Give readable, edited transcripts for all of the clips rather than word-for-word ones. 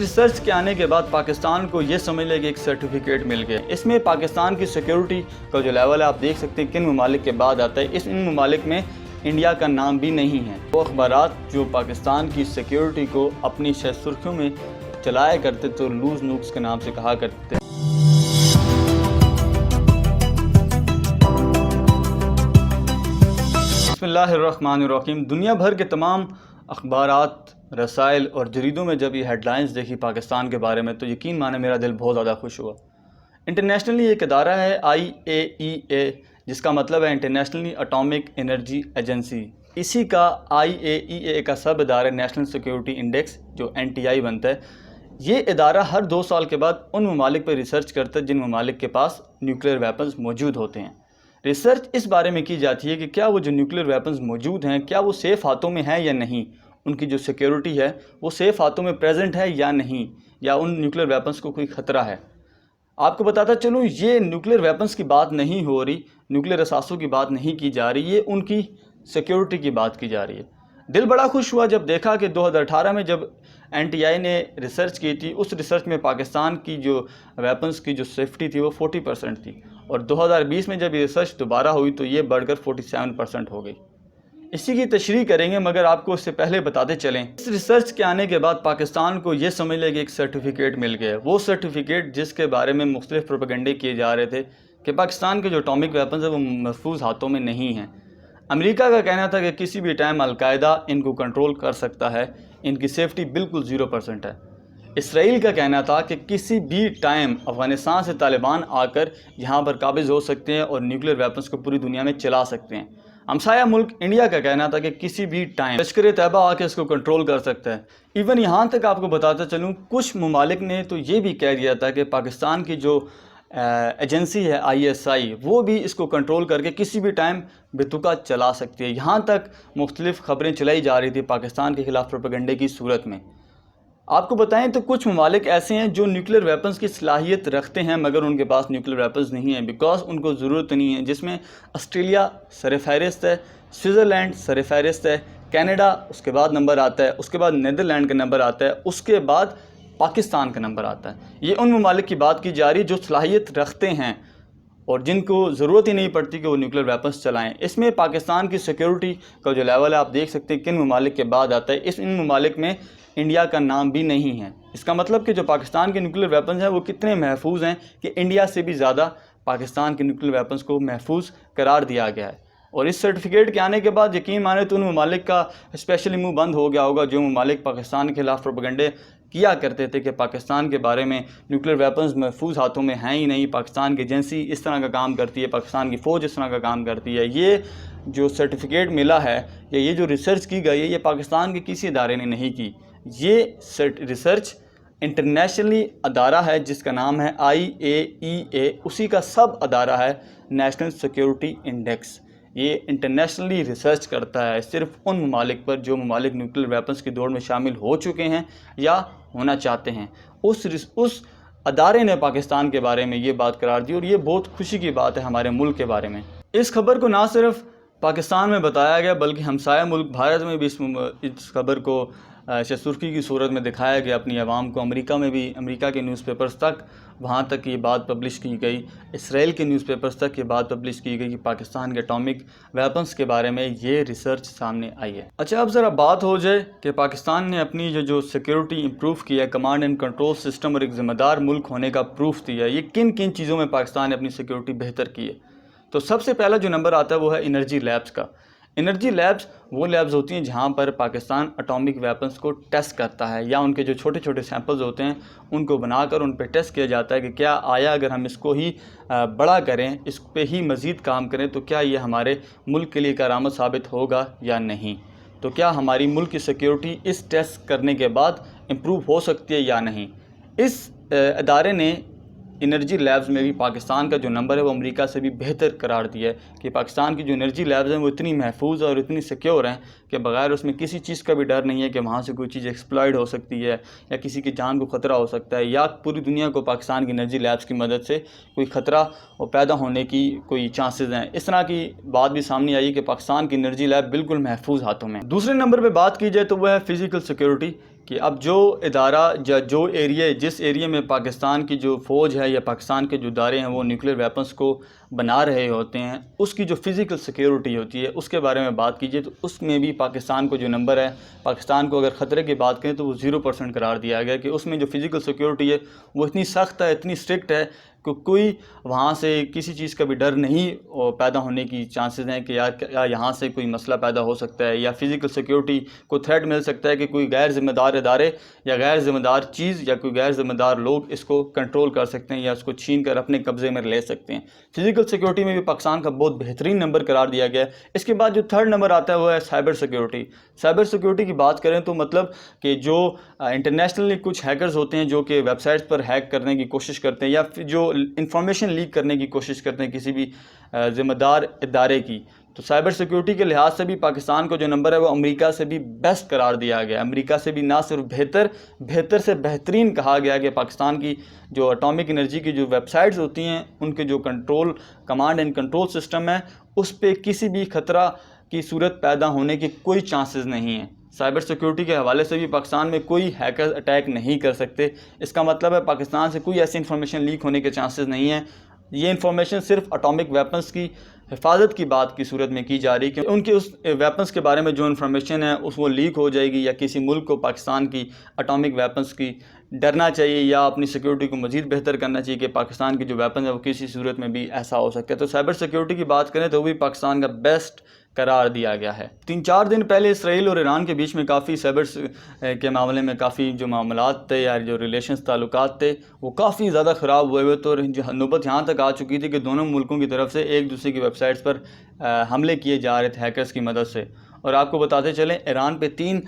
Research کے آنے کے بعد پاکستان کو یہ سمجھ لے کہ ایک سرٹیفکیٹ مل گیا۔ اس میں پاکستان کی سیکیورٹی کا جو لیول ہے آپ دیکھ سکتے ہیں کن ممالک کے بعد آتا ہے۔ ان ممالک میں انڈیا کا نام بھی نہیں ہے۔ وہ اخبارات جو پاکستان کی سیکیورٹی کو اپنی سرخیوں میں چلایا کرتے تو لوز نوکس کے نام سے کہا کرتے تھے۔ بسم اللہ الرحمن الرحیم۔ دنیا بھر کے تمام اخبارات، رسائل اور جریدوں میں جب یہ ہیڈ لائنز دیکھی پاکستان کے بارے میں تو یقین مانے میرا دل بہت زیادہ خوش ہوا۔ انٹرنیشنلی ایک ادارہ ہے IAEA، جس کا مطلب ہے انٹرنیشنلی اٹامک انرجی ایجنسی۔ اسی کا IAEA کا سب ادارہ نیشنل سیکیورٹی انڈیکس جو NTI بنتا ہے۔ یہ ادارہ ہر 2 سال کے بعد ان ممالک پر ریسرچ کرتا ہے جن ممالک کے پاس نیوکلیر ویپنز موجود ہوتے ہیں۔ ریسرچ اس بارے میں کی جاتی ہے کہ کیا وہ جو نیوکلیر ویپنز موجود ہیں کیا وہ سیف ہاتھوں میں ہیں یا نہیں، ان کی جو سیکیورٹی ہے وہ سیف ہاتھوں میں پریزنٹ ہے یا نہیں، یا ان نیوکلیر ویپنز کو کوئی خطرہ ہے۔ آپ کو بتاتا چلوں یہ نیوکلیر ویپنز کی بات نہیں ہو رہی، نیوکلیر اثاثوں کی بات نہیں کی جا رہی، یہ ان کی سیکیورٹی کی بات کی جا رہی ہے۔ دل بڑا خوش ہوا جب دیکھا کہ 2018 میں جب NTI نے ریسرچ کی تھی، اس ریسرچ میں پاکستان کی جو ویپنز کی جو سیفٹی تھی وہ 40% تھی، اور 2020 میں جب یہ ریسرچ دوبارہ ہوئی تو یہ بڑھ کر 47% ہو گئی۔ اسی کی تشریح کریں گے، مگر آپ کو اس سے پہلے بتاتے چلیں اس ریسرچ کے آنے کے بعد پاکستان کو یہ سمجھ لے کہ ایک سرٹیفکیٹ مل گیا۔ وہ سرٹیفکیٹ جس کے بارے میں مختلف پروپیگنڈے کیے جا رہے تھے کہ پاکستان کے جو اٹامک ویپنز ہیں وہ محفوظ ہاتھوں میں نہیں ہیں۔ امریکہ کا کہنا تھا کہ کسی بھی ٹائم القاعدہ ان کو کنٹرول کر سکتا ہے، ان کی سیفٹی بالکل 0% ہے۔ اسرائیل کا کہنا تھا کہ کسی بھی ٹائم افغانستان سے طالبان آ کر یہاں پر قابض ہو سکتے ہیں اور نیوکلیر ویپنز کو پوری دنیا میں چلا سکتے ہیں۔ ہمسایہ ملک انڈیا کا کہنا تھا کہ کسی بھی ٹائم لشکر طیبہ آ کے اس کو کنٹرول کر سکتا ہے۔ ایون یہاں تک آپ کو بتاتا چلوں کچھ ممالک نے تو یہ بھی کہہ دیا تھا کہ پاکستان کی جو ایجنسی ہے ISI وہ بھی اس کو کنٹرول کر کے کسی بھی ٹائم بتوقع چلا سکتی ہے۔ یہاں تک مختلف خبریں چلائی جا رہی تھی پاکستان کے خلاف پروپیگنڈے کی صورت میں۔ آپ کو بتائیں تو کچھ ممالک ایسے ہیں جو نیوکلیر ویپنز کی صلاحیت رکھتے ہیں مگر ان کے پاس نیوکلیر ویپنز نہیں ہیں بیکاز ان کو ضرورت نہیں ہے، جس میں آسٹریلیا سر فہرست ہے، سوئٹزرلینڈ سر فہرست ہے، کینیڈا اس کے بعد نمبر آتا ہے، اس کے بعد نیدرلینڈ کا نمبر آتا ہے، اس کے بعد پاکستان کا نمبر آتا ہے۔ یہ ان ممالک کی بات کی جا رہی جو صلاحیت رکھتے ہیں اور جن کو ضرورت ہی نہیں پڑتی کہ وہ نیوکلیر ویپنز چلائیں۔ اس میں پاکستان کی سیکیورٹی کا جو لیول ہے آپ دیکھ سکتے ہیں کن ممالک کے بعد آتا ہے۔ ان ممالک میں انڈیا کا نام بھی نہیں ہے۔ اس کا مطلب کہ جو پاکستان کے نیوکلیر ویپنز ہیں وہ کتنے محفوظ ہیں کہ انڈیا سے بھی زیادہ پاکستان کے نیوکلیر ویپنز کو محفوظ قرار دیا گیا ہے۔ اور اس سرٹیفکیٹ کے آنے کے بعد یقین مانے تو ان ممالک کا اسپیشلی منہ بند ہو گیا ہوگا جو ممالک پاکستان کے خلاف پروپیگنڈے کیا کرتے تھے کہ پاکستان کے بارے میں نیوکلیر ویپنز محفوظ ہاتھوں میں ہیں ہی نہیں، پاکستان کی ایجنسی اس طرح کا کام کرتی ہے، پاکستان کی فوج اس طرح کا کام کرتی ہے۔ یہ جو سرٹیفکیٹ ملا ہے یا یہ جو ریسرچ کی گئی ہے یہ پاکستان کے کسی ادارے نے نہیں کی۔ یہ ریسرچ انٹرنیشنلی ادارہ ہے جس کا نام ہے IAEA، اسی کا سب ادارہ ہے نیشنل سیکیورٹی انڈیکس۔ یہ انٹرنیشنلی ریسرچ کرتا ہے صرف ان ممالک پر جو ممالک نیوکلیر ویپنز کی دوڑ میں شامل ہو چکے ہیں یا ہونا چاہتے ہیں۔ اس ادارے نے پاکستان کے بارے میں یہ بات قرار دی اور یہ بہت خوشی کی بات ہے ہمارے ملک کے بارے میں۔ اس خبر کو نہ صرف پاکستان میں بتایا گیا بلکہ ہمسایہ ملک بھارت میں بھی اس خبر کو سرخی کی صورت میں دکھایا گیا اپنی عوام کو۔ امریکہ میں بھی امریکہ کے نیوز پیپرز تک وہاں تک یہ بات پبلش کی گئی، اسرائیل کے نیوز پیپرز تک یہ بات پبلش کی گئی کہ پاکستان کے اٹامک ویپنز کے بارے میں یہ ریسرچ سامنے آئی ہے۔ اچھا اب ذرا بات ہو جائے کہ پاکستان نے اپنی جو سیکیورٹی امپروو کی ہے، کمانڈ اینڈ کنٹرول سسٹم اور ایک ذمہ دار ملک ہونے کا پروف دیا ہے، یہ کن کن چیزوں میں پاکستان نے اپنی سیکیورٹی بہتر کی ہے۔ تو سب سے پہلا جو نمبر آتا ہے وہ ہے انرجی لیبس کا۔ انرجی لیبس وہ لیبس ہوتی ہیں جہاں پر پاکستان اٹامک ویپنز کو ٹیسٹ کرتا ہے یا ان کے جو چھوٹے چھوٹے سیمپلز ہوتے ہیں ان کو بنا کر ان پہ ٹیسٹ کیا جاتا ہے کہ کیا آیا اگر ہم اس کو ہی بڑا کریں، اس پہ ہی مزید کام کریں تو کیا یہ ہمارے ملک کے لیے کارآمد ثابت ہوگا یا نہیں، تو کیا ہماری ملک کی سیکیورٹی اس ٹیسٹ کرنے کے بعد امپروو ہو سکتی ہے یا نہیں۔ اس ادارے نے انرجی لیبز میں بھی پاکستان کا جو نمبر ہے وہ امریکہ سے بھی بہتر قرار دیا ہے کہ پاکستان کی جو انرجی لیبز ہیں وہ اتنی محفوظ اور اتنی سیکیور ہیں کہ بغیر اس میں کسی چیز کا بھی ڈر نہیں ہے کہ وہاں سے کوئی چیز ایکسپلائڈ ہو سکتی ہے یا کسی کی جان کو خطرہ ہو سکتا ہے یا پوری دنیا کو پاکستان کی انرجی لیبز کی مدد سے کوئی خطرہ پیدا ہونے کی کوئی چانسز ہیں۔ اس طرح کی بات بھی سامنے آئی کہ پاکستان کی انرجی لیب بالکل محفوظ ہاتھوں میں۔ دوسرے نمبر پہ بات کی جائے تو وہ ہے فزیکل سیکیورٹی کہ اب جو ادارہ یا جو جس ایریے میں پاکستان کی جو فوج ہے یا پاکستان کے جو ادارے ہیں وہ نیوکلیر ویپنز کو بنا رہے ہوتے ہیں، اس کی جو فزیکل سیکیورٹی ہوتی ہے اس کے بارے میں بات کیجیے، تو اس میں بھی پاکستان کو جو نمبر ہے، پاکستان کو اگر خطرے کی بات کریں تو وہ 0% قرار دیا گیا کہ اس میں جو فزیکل سیکیورٹی ہے وہ اتنی سخت ہے، اتنی اسٹرکٹ ہے کہ کوئی وہاں سے کسی چیز کا بھی ڈر نہیں پیدا ہونے کی چانسز ہیں کہ یا یہاں سے کوئی مسئلہ پیدا ہو سکتا ہے، یا فزیکل سیکیورٹی کو تھریٹ مل سکتا ہے کہ کوئی غیر ذمہ دار ادارے یا غیر ذمہ دار چیز یا کوئی غیر ذمہ دار لوگ اس کو کنٹرول کر سکتے ہیں یا اس کو چھین کر اپنے قبضے میں لے سکتے ہیں۔ فزیکل سیکیورٹی میں بھی پاکستان کا بہت بہترین نمبر قرار دیا گیا ہے۔ اس کے بعد جو تھرڈ نمبر آتا ہے وہ ہے سائبر سیکیورٹی۔ سائبر سیکیورٹی کی بات کریں تو مطلب کہ جو انٹرنیشنلی کچھ ہیکرز ہوتے ہیں جو کہ ویب سائٹس پر ہیک کرنے کی کوشش کرتے ہیں یا پھر جو انفارمیشن لیک کرنے کی کوشش کرتے ہیں کسی بھی ذمہ دار ادارے کی، تو سائبر سیکیورٹی کے لحاظ سے بھی پاکستان کو جو نمبر ہے وہ امریکہ سے بھی بیسٹ قرار دیا گیا ہے۔ امریکہ سے بھی نہ صرف بہتر سے بہترین کہا گیا کہ پاکستان کی جو اٹامک انرجی کی جو ویب سائٹس ہوتی ہیں ان کے جو کمانڈ اینڈ کنٹرول سسٹم ہے اس پہ کسی بھی خطرہ کی صورت پیدا ہونے کی کوئی چانسز نہیں ہیں۔ سائبر سیکیورٹی کے حوالے سے بھی پاکستان میں کوئی ہیکر اٹیک نہیں کر سکتے۔ اس کا مطلب ہے پاکستان سے کوئی ایسی انفارمیشن لیک ہونے کے چانسز نہیں ہیں۔ یہ انفارمیشن صرف اٹامک ویپنز کی حفاظت کی بات کی صورت میں کی جا رہی ہے کہ ان کے اس ویپنز کے بارے میں جو انفارمیشن ہے وہ لیک ہو جائے گی، یا کسی ملک کو پاکستان کی اٹامک ویپنز کی ڈرنا چاہیے یا اپنی سیکیورٹی کو مزید بہتر کرنا چاہیے کہ پاکستان کی جو ویپن ہے وہ کسی صورت میں بھی ایسا ہو سکتا ہے۔ تو سائبر سیکیورٹی کی بات کریں تو وہ بھی پاکستان کا بیسٹ قرار دیا گیا ہے۔ 3-4 دن پہلے اسرائیل اور ایران کے بیچ میں کافی سائبر کے معاملے میں کافی جو معاملات تھے یا جو ریلیشنز تعلقات تھے وہ کافی زیادہ خراب ہوئے تو نوبت یہاں تک آ چکی تھی کہ دونوں ملکوں کی طرف سے ایک دوسرے کی ویب سائٹس پر حملے کیے جا رہے تھے ہیکرز کی مدد سے۔ اور آپ کو بتاتے چلیں ایران پہ 3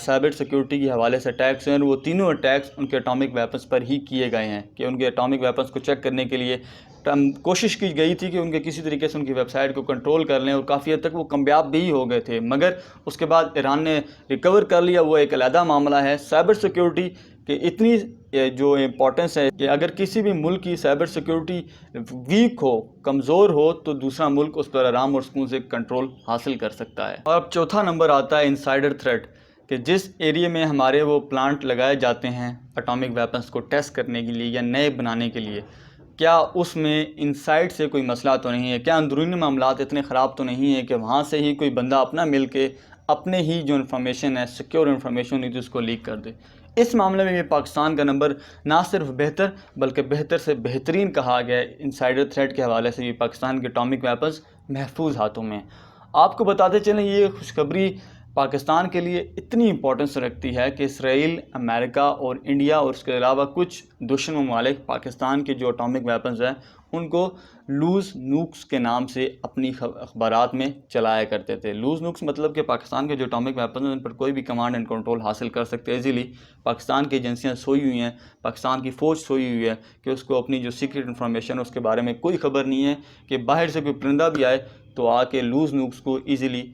سائبر سیکیورٹی کے حوالے سے اٹیکس ہیں، اور وہ تینوں اٹیکس ان کے اٹامک ویپنز پر ہی کیے گئے ہیں کہ ان کے اٹامک ویپنز کو چیک کرنے کے لیے کوشش کی گئی تھی کہ ان کے کسی طریقے سے ان کی ویب سائٹ کو کنٹرول کر لیں، اور کافی حد تک وہ کامیاب بھی ہو گئے تھے، مگر اس کے بعد ایران نے ریکور کر لیا۔ وہ ایک علیحدہ معاملہ ہے۔ سائبر سیکیورٹی کہ اتنی جو امپورٹنس ہے کہ اگر کسی بھی ملک کی سائبر سیکیورٹی ویک ہو، کمزور ہو، تو دوسرا ملک اس پر آرام اور سکون سے کنٹرول حاصل کر سکتا ہے۔ اور اب چوتھا نمبر آتا ہے انسائڈر تھریٹ، کہ جس ایریے میں ہمارے وہ پلانٹ لگائے جاتے ہیں اٹامک ویپنز کو ٹیسٹ کرنے کے لیے یا نئے بنانے کے لیے، کیا اس میں انسائڈ سے کوئی مسئلہ تو نہیں ہے؟ کیا اندرونی معاملات اتنے خراب تو نہیں ہیں کہ وہاں سے ہی کوئی بندہ اپنا مل کے اپنے ہی جو انفارمیشن ہے، سیکیور انفارمیشن ہے، اس کو لیک کر دے؟ اس معاملے میں بھی پاکستان کا نمبر نہ صرف بہتر بلکہ بہتر سے بہترین کہا گیا ہے۔ انسائڈر تھریٹ کے حوالے سے بھی پاکستان کے اٹامک ویپنز محفوظ ہاتھوں میں۔ آپ کو بتاتے چلیں یہ خوشخبری پاکستان کے لیے اتنی امپورٹنس رکھتی ہے کہ اسرائیل، امریکہ اور انڈیا اور اس کے علاوہ کچھ دشمن ممالک پاکستان کے جو اٹامک ویپنز ہیں ان کو لوز نوکس کے نام سے اپنی اخبارات میں چلایا کرتے تھے۔ لوز نوکس مطلب کہ پاکستان کے جو اٹامک ویپنز ہیں ان پر کوئی بھی کمانڈ اینڈ کنٹرول حاصل کر سکتے ایزیلی۔ پاکستان کی ایجنسیاں سوئی ہوئی ہیں، پاکستان کی فوج سوئی ہوئی ہے کہ اس کو اپنی جو سیکرٹ انفارمیشن اس کے بارے میں کوئی خبر نہیں ہے کہ باہر سے کوئی پرندہ بھی آئے تو آ کے لوز نوکس کو ایزیلی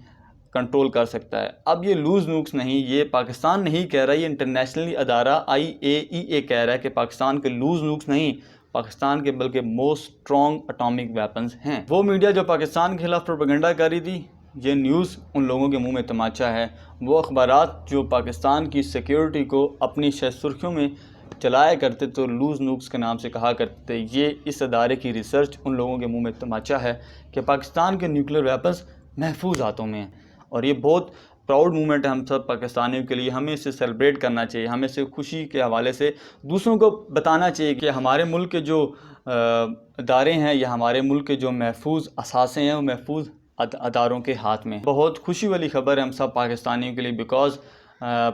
کنٹرول کر سکتا ہے۔ اب یہ لوز نوکس نہیں، یہ پاکستان نہیں کہہ رہا، یہ انٹرنیشنلی ادارہ IAEA کہہ رہا ہے کہ پاکستان کے لوز نوکس نہیں، پاکستان کے بلکہ موسٹ اسٹرانگ اٹامک ویپنز ہیں۔ وہ میڈیا جو پاکستان کے خلاف پروپیگنڈا کر رہی تھی، یہ نیوز ان لوگوں کے منہ میں تماچا ہے۔ وہ اخبارات جو پاکستان کی سیکیورٹی کو اپنی سرخیوں میں چلایا کرتے تو لوز نوکس کے نام سے کہا کرتے، یہ اس ادارے کی ریسرچ ان لوگوں کے منہ میں تماچا ہے کہ پاکستان کے نیوکلیر ویپنز محفوظ ہاتھوں میں ہیں۔ اور یہ بہت پراؤڈ مومنٹ ہے ہم سب پاکستانیوں کے لیے، ہمیں اسے سیلیبریٹ کرنا چاہیے، ہمیں اسے خوشی کے حوالے سے دوسروں کو بتانا چاہیے کہ ہمارے ملک کے جو ادارے ہیں یا ہمارے ملک کے جو محفوظ اثاثے ہیں وہ محفوظ اداروں کے ہاتھ میں۔ بہت خوشی والی خبر ہے ہم سب پاکستانیوں کے لیے، بیکاز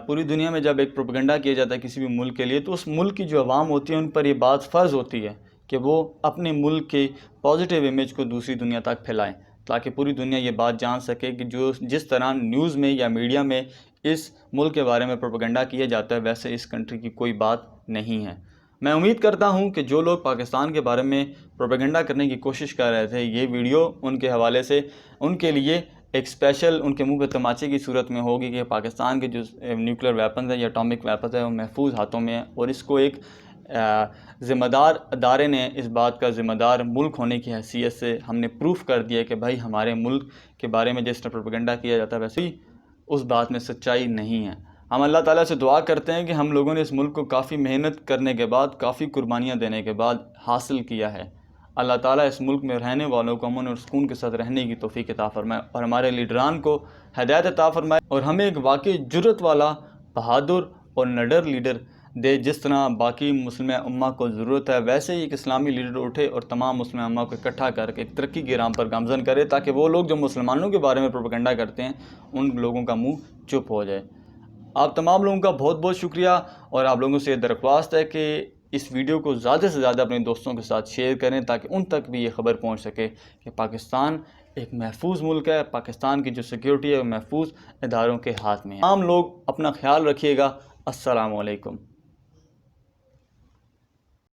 پوری دنیا میں جب ایک پروپیگنڈا کیا جاتا ہے کسی بھی ملک کے لیے تو اس ملک کی جو عوام ہوتی ہے ان پر یہ بات فرض ہوتی ہے کہ وہ اپنے ملک کے پازیٹیو امیج کو دوسری دنیا تک پھیلائیں، تاکہ پوری دنیا یہ بات جان سکے کہ جس طرح نیوز میں یا میڈیا میں اس ملک کے بارے میں پروپیگنڈا کیا جاتا ہے ویسے اس کنٹری کی کوئی بات نہیں ہے۔ میں امید کرتا ہوں کہ جو لوگ پاکستان کے بارے میں پروپیگنڈا کرنے کی کوشش کر رہے تھے، یہ ویڈیو ان کے حوالے سے ان کے لیے ایک اسپیشل ان کے منہ پہ تماچے کی صورت میں ہوگی کہ پاکستان کے جو نیوکلیر ویپنز ہیں یا اٹامک ویپنز ہیں وہ محفوظ ہاتھوں میں ہیں، اور اس کو ایک ذمہ دار ادارے نے اس بات کا ذمہ دار ملک ہونے کی حیثیت سے ہم نے پروف کر دیا کہ بھائی ہمارے ملک کے بارے میں جس طرح پروپیگنڈا کیا جاتا ہے ویسے ہی اس بات میں سچائی نہیں ہے۔ ہم اللہ تعالیٰ سے دعا کرتے ہیں کہ ہم لوگوں نے اس ملک کو کافی محنت کرنے کے بعد، کافی قربانیاں دینے کے بعد حاصل کیا ہے۔ اللہ تعالیٰ اس ملک میں رہنے والوں کو امن اور سکون کے ساتھ رہنے کی توفیق عطا فرمائے، اور ہمارے لیڈران کو ہدایت عطا فرمائے، اور ہمیں ایک واقعی جرأت والا، بہادر اور نڈر لیڈر دے۔ جس طرح باقی مسلم امہ کو ضرورت ہے، ویسے ہی ایک اسلامی لیڈر اٹھے اور تمام مسلم امہ کو اکٹھا کر کے ایک ترقی کی راہ پر گامزن کرے، تاکہ وہ لوگ جو مسلمانوں کے بارے میں پروپیگنڈا کرتے ہیں ان لوگوں کا منہ چپ ہو جائے۔ آپ تمام لوگوں کا بہت بہت شکریہ، اور آپ لوگوں سے درخواست ہے کہ اس ویڈیو کو زیادہ سے زیادہ اپنے دوستوں کے ساتھ شیئر کریں، تاکہ ان تک بھی یہ خبر پہنچ سکے کہ پاکستان ایک محفوظ ملک ہے، پاکستان کی جو سیکیورٹی ہے وہ محفوظ اداروں کے ہاتھ میں ہے۔ تمام لوگ اپنا خیال رکھیے گا۔ السلام علیکم۔